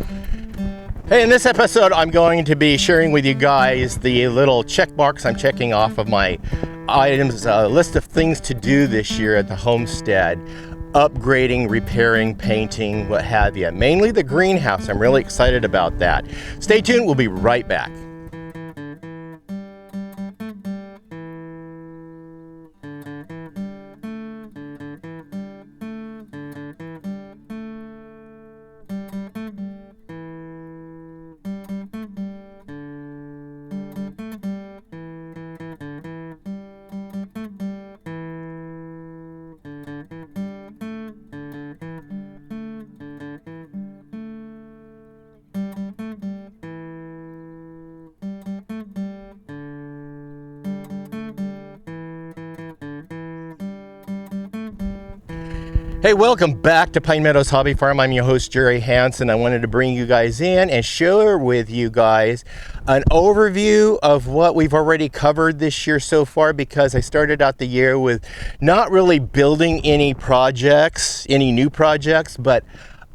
Hey, in this episode, I'm going to be sharing with you guys the little check marks I'm checking off of my items, list of things to do this year at the homestead. Upgrading, repairing, painting, what have you. Mainly the greenhouse. I'm really excited about that. Stay tuned. We'll be right back. Hey, welcome back to Pine Meadows Hobby Farm. I'm your host, Jerry Hansen. I wanted to bring you guys in and share with you guys an overview of what we've already covered this year so far, because I started out the year with not really building any projects, any new projects, but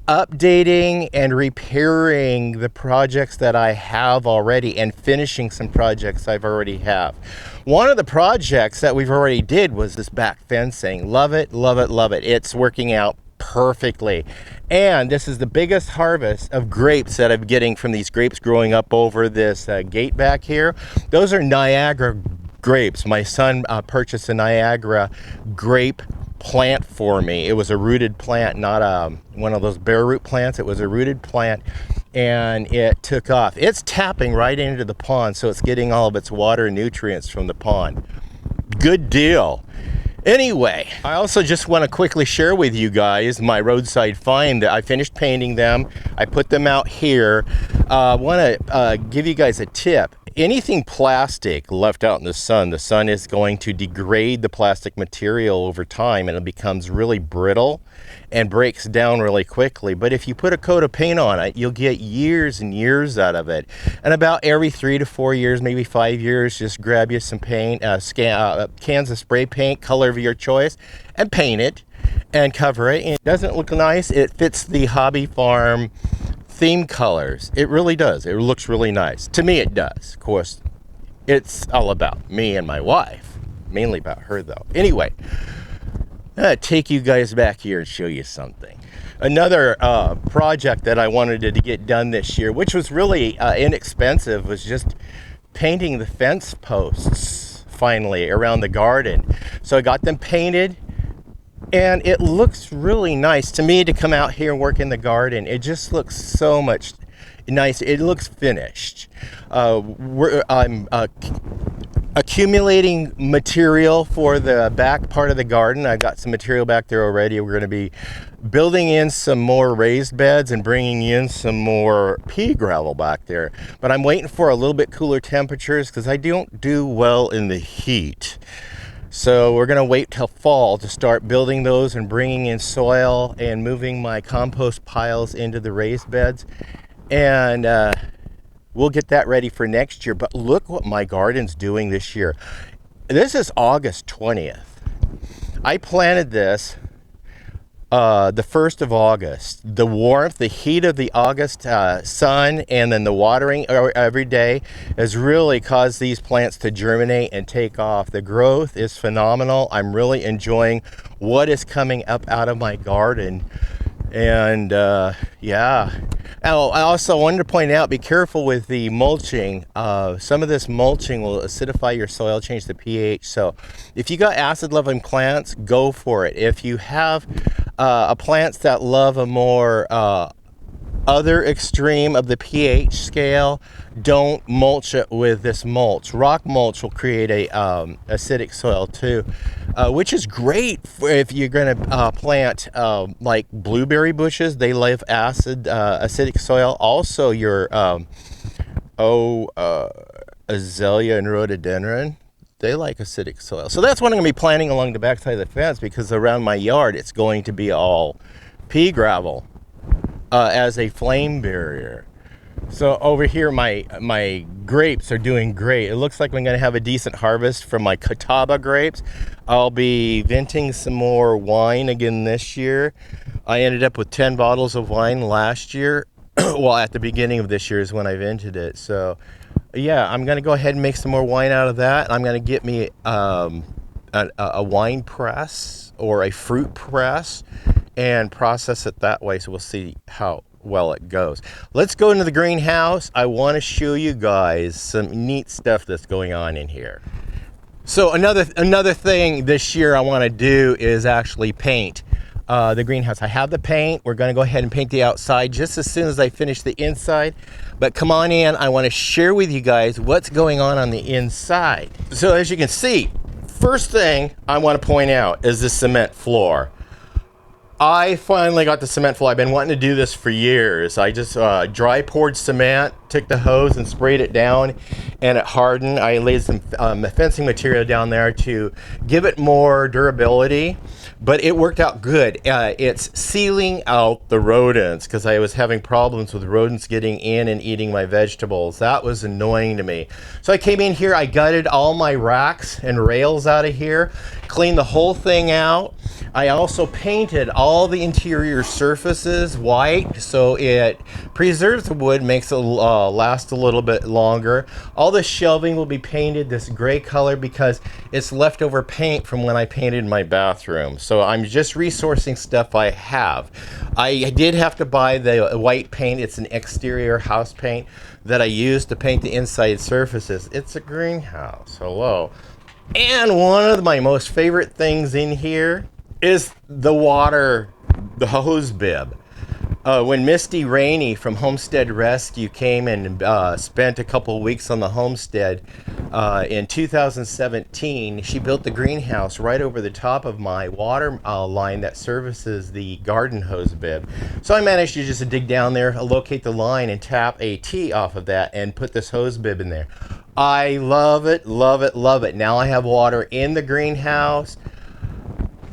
updating and repairing the projects that I have already and finishing some projects I've already have. One of the projects that we've already did was this back fencing. Love it, love it, love it. It's working out perfectly. And this is the biggest harvest of grapes that I'm getting from these grapes growing up over this gate back here. Those are Niagara grapes. My son purchased a Niagara grape plant for me. It was a rooted plant, not one of those bare root plants. It was a rooted plant, and it took off. It's tapping right into the pond, so it's getting all of its water and nutrients from the pond. Good deal. Anyway, I also just want to quickly share with you guys my roadside find. I finished painting them. I put them out here. I want to give you guys a tip. Anything plastic left out in the sun is going to degrade the plastic material over time, and it becomes really brittle and breaks down really quickly. But if you put a coat of paint on it, you'll get years and years out of it. And about every 3 to 4 years, maybe 5 years, just grab you some paint, cans of spray paint, color of your choice, and paint it and cover it. And it doesn't look nice. It fits the hobby farm theme colors. It really does. It looks really nice. To me, it does. Of course, it's all about me and my wife. Mainly about her, though. Anyway, I'm going to take you guys back here and show you something. Another project that I wanted to get done this year, which was really inexpensive, was just painting the fence posts, finally, around the garden. So I got them painted. And it looks really nice to me to come out here and work in the garden. It just looks so much nice. It looks finished. I'm accumulating material for the back part of the garden. I've got some material back there already. We're going to be building in some more raised beds and bringing in some more pea gravel back there. But I'm waiting for a little bit cooler temperatures because I don't do well in the heat. So we're going to wait till fall to start building those and bringing in soil and moving my compost piles into the raised beds. And we'll get that ready for next year. But look what my garden's doing this year. This is August 20th. I planted this the 1st of August. The warmth, the heat of the August sun, and then the watering every day has really caused these plants to germinate and take off. The growth is phenomenal. I'm really enjoying what is coming up out of my garden. And yeah. Oh, I also wanted to point out, be careful with the mulching. Some of this mulching will acidify your soil, change the pH. So if you got acid-loving plants, go for it. If you have plants that love a more other extreme of the pH scale, don't mulch it with this mulch. Rock mulch will create a acidic soil too, which is great if you're going to plant like blueberry bushes. They love acidic soil. Also your azalea and rhododendron, they like acidic soil. So that's what I'm going to be planting along the backside of the fence, because around my yard it's going to be all pea gravel as a flame barrier. So over here my grapes are doing great. It looks like I'm going to have a decent harvest from my Catawba grapes. I'll be venting some more wine again this year. I ended up with 10 bottles of wine last year. well, at the beginning of this year is when I vented it. So yeah, I'm gonna go ahead and make some more wine out of that. I'm gonna get me a wine press or a fruit press and process it that way. So we'll see how well it goes. Let's go into the greenhouse. I want to show you guys some neat stuff that's going on in here. So another thing this year I want to do is actually paint the greenhouse. I have the paint. We're going to go ahead and paint the outside just as soon as I finish the inside. But come on in. I want to share with you guys what's going on the inside. So as you can see, first thing I want to point out is the cement floor. I finally got the cement floor. I've been wanting to do this for years. I just dry poured cement, took the hose and sprayed it down, and it hardened. I laid some fencing material down there to give it more durability, but it worked out good. It's sealing out the rodents because I was having problems with rodents getting in and eating my vegetables. That was annoying to me. So I came in here, I gutted all my racks and rails out of here, cleaned the whole thing out. I also painted all the interior surfaces white so it preserves the wood, makes it last a little bit longer. All the shelving will be painted this gray color because it's leftover paint from when I painted my bathroom. So I'm just resourcing stuff I have. I did have to buy the white paint. It's an exterior house paint that I use to paint the inside surfaces. It's a greenhouse. Hello. And one of my most favorite things in here is the water, the hose bib. When Misty Rainey from Homestead Rescue came and spent a couple weeks on the homestead in 2017, she built the greenhouse right over the top of my water line that services the garden hose bib. So I managed to just dig down there, locate the line, and tap a T off of that and put this hose bib in there. I love it, love it, love it. Now I have water in the greenhouse.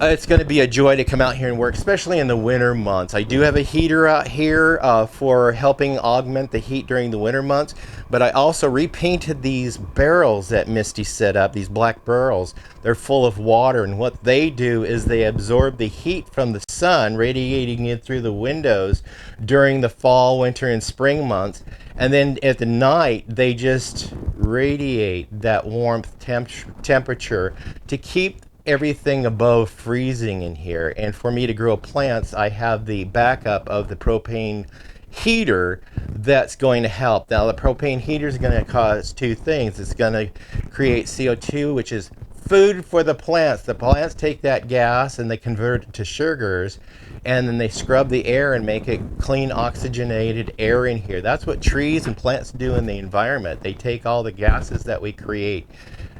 It's going to be a joy to come out here and work, especially in the winter months. I do have a heater out here for helping augment the heat during the winter months, but I also repainted these barrels that Misty set up, these black barrels. They're full of water, and what they do is they absorb the heat from the sun, radiating it through the windows during the fall, winter, and spring months. And then at the night, they just radiate that warmth temperature to keep everything above freezing in here. And for me to grow plants, I have the backup of the propane heater that's going to help. Now the propane heater is going to cause two things. It's going to create CO2, which is food for the plants. The plants take that gas and they convert it to sugars, and then they scrub the air and make it clean oxygenated air in here. That's what trees and plants do in the environment. They take all the gases that we create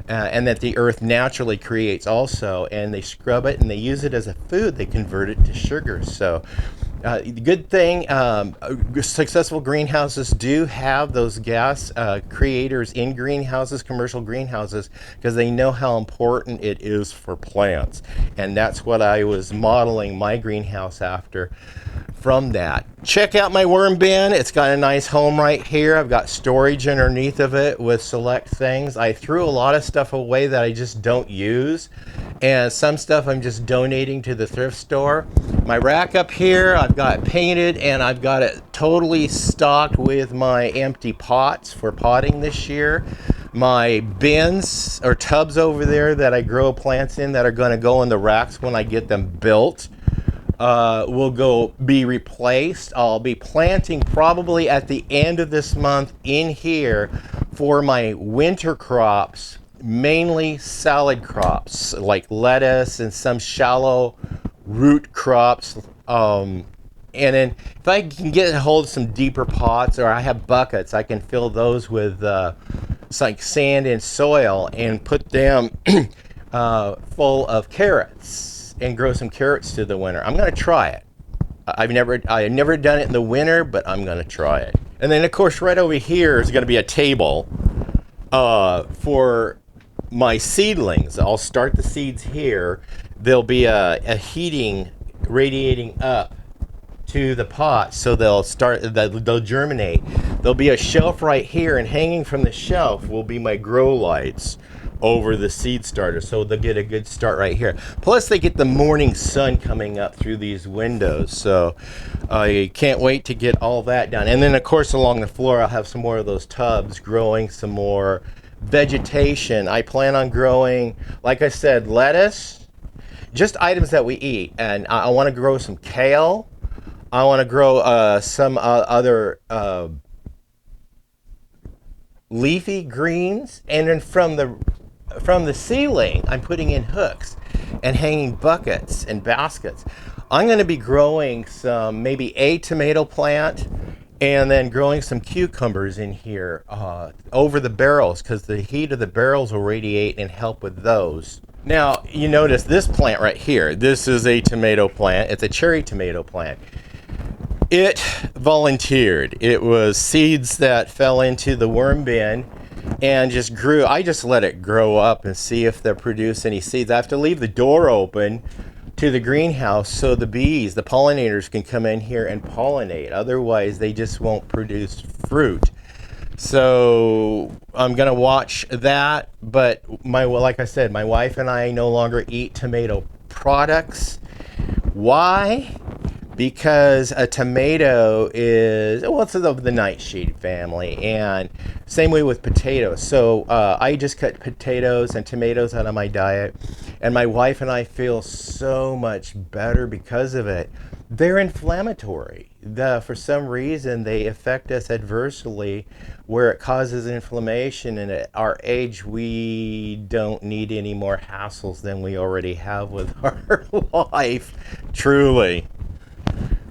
and that the earth naturally creates also, and they scrub it and they use it as a food. They convert it to sugar. So the good thing, successful greenhouses do have those gas creators in greenhouses, commercial greenhouses, because they know how important it is for plants. And that's what I was modeling my greenhouse after from that. Check out my worm bin. It's got a nice home right here. I've got storage underneath of it with select things. I threw a lot of stuff away that I just don't use, and some stuff I'm just donating to the thrift store. My rack up here I've got painted, and I've got it totally stocked with my empty pots for potting this year. My bins or tubs over there that I grow plants in that are going to go in the racks when I get them built will be replaced. I'll be planting probably at the end of this month in here for my winter crops, mainly salad crops like lettuce and some shallow root crops. And then if I can get a hold of some deeper pots, or I have buckets, I can fill those with like sand and soil and put them full of carrots and grow some carrots through the winter. I'm going to try it. I've never done it in the winter, but I'm going to try it. And then of course right over here is going to be a table for my seedlings. I'll start the seeds here. There'll be a heating radiating up to the pot, so they'll germinate. There'll be a shelf right here, and hanging from the shelf will be my grow lights over the seed starter, so they'll get a good start right here. Plus they get the morning sun coming up through these windows, so I can't wait to get all that done. And then of course along the floor I'll have some more of those tubs growing some more vegetation. I plan on growing, like I said, lettuce, just items that we eat, and I want to grow some kale. I want to grow some other leafy greens, and then from the ceiling I'm putting in hooks and hanging buckets and baskets. I'm going to be growing some, maybe a tomato plant, and then growing some cucumbers in here over the barrels, because the heat of the barrels will radiate and help with those. Now you notice this plant right here, this is a tomato plant. It's a cherry tomato plant. It volunteered. It was seeds that fell into the worm bin and just grew. I just let it grow up and see if they produce any seeds. I have to leave the door open to the greenhouse so the bees, the pollinators, can come in here and pollinate. Otherwise, they just won't produce fruit. So I'm gonna watch that. But like I said, my wife and I no longer eat tomato products. Why? Because a tomato is, well, it's of the nightshade family, and same way with potatoes. So I just cut potatoes and tomatoes out of my diet, and my wife and I feel so much better because of it. They're inflammatory. For some reason, they affect us adversely, where it causes inflammation, and at our age, we don't need any more hassles than we already have with our life, truly.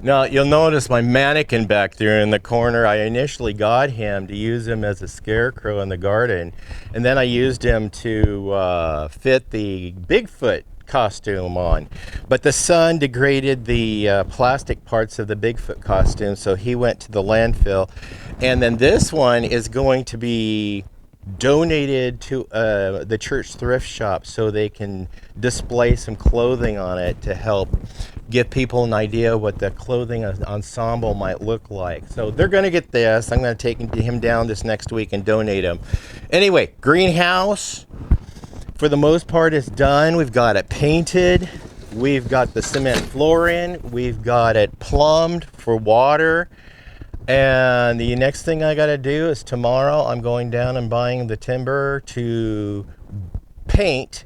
Now you'll notice my mannequin back there in the corner. I initially got him to use him as a scarecrow in the garden, and then I used him to fit the Bigfoot costume on. But the sun degraded the plastic parts of the Bigfoot costume, so he went to the landfill. And then this one is going to be donated to the church thrift shop so they can display some clothing on it to help give people an idea what the clothing ensemble might look like. So they're going to get this. I'm going to take him down this next week and donate him. Anyway, greenhouse for the most part is done. We've got it painted. We've got the cement floor in. We've got it plumbed for water. And the next thing I got to do is tomorrow I'm going down and buying the timber to paint,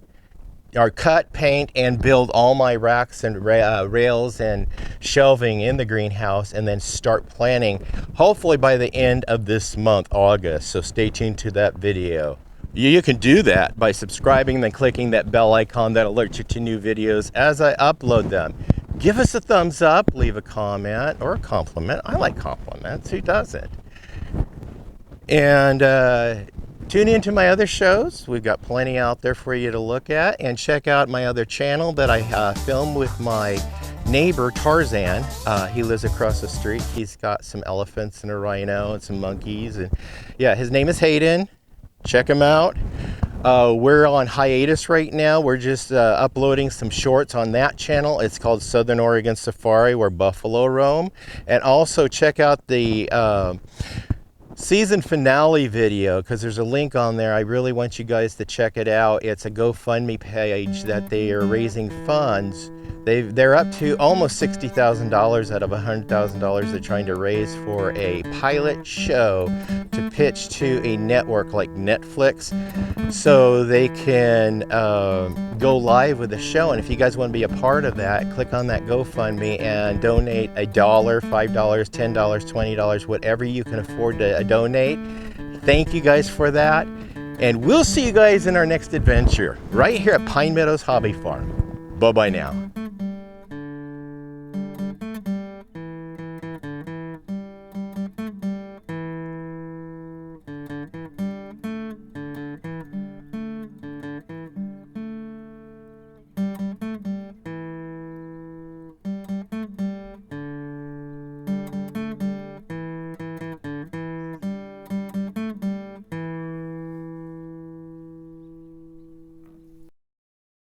or cut, paint, and build all my racks and rails and shelving in the greenhouse, and then start planning hopefully by the end of this month, August. So stay tuned to that video. You can do that by subscribing and then clicking that bell icon that alerts you to new videos as I upload them. Give us a thumbs up, leave a comment or a compliment. I like compliments, who doesn't? And tune into my other shows. We've got plenty out there for you to look at. And check out my other channel that I film with my neighbor Tarzan. He lives across the street. He's got some elephants and a rhino and some monkeys. And yeah, his name is Hayden. Check him out. We're on hiatus right now. We're just uploading some shorts on that channel. It's called Southern Oregon Safari, where buffalo roam. And also check out the season finale video, because there's a link on there. I really want you guys to check it out. It's a GoFundMe page that they are raising funds. They're up to almost $60,000 out of $100,000 they're trying to raise for a pilot show to pitch to a network like Netflix, so they can go live with the show. And if you guys want to be a part of that, click on that GoFundMe and donate $1, $5, $10, $20, whatever you can afford to donate. Thank you guys for that, and we'll see you guys in our next adventure right here at Pine Meadows Hobby Farm. Bye-bye now.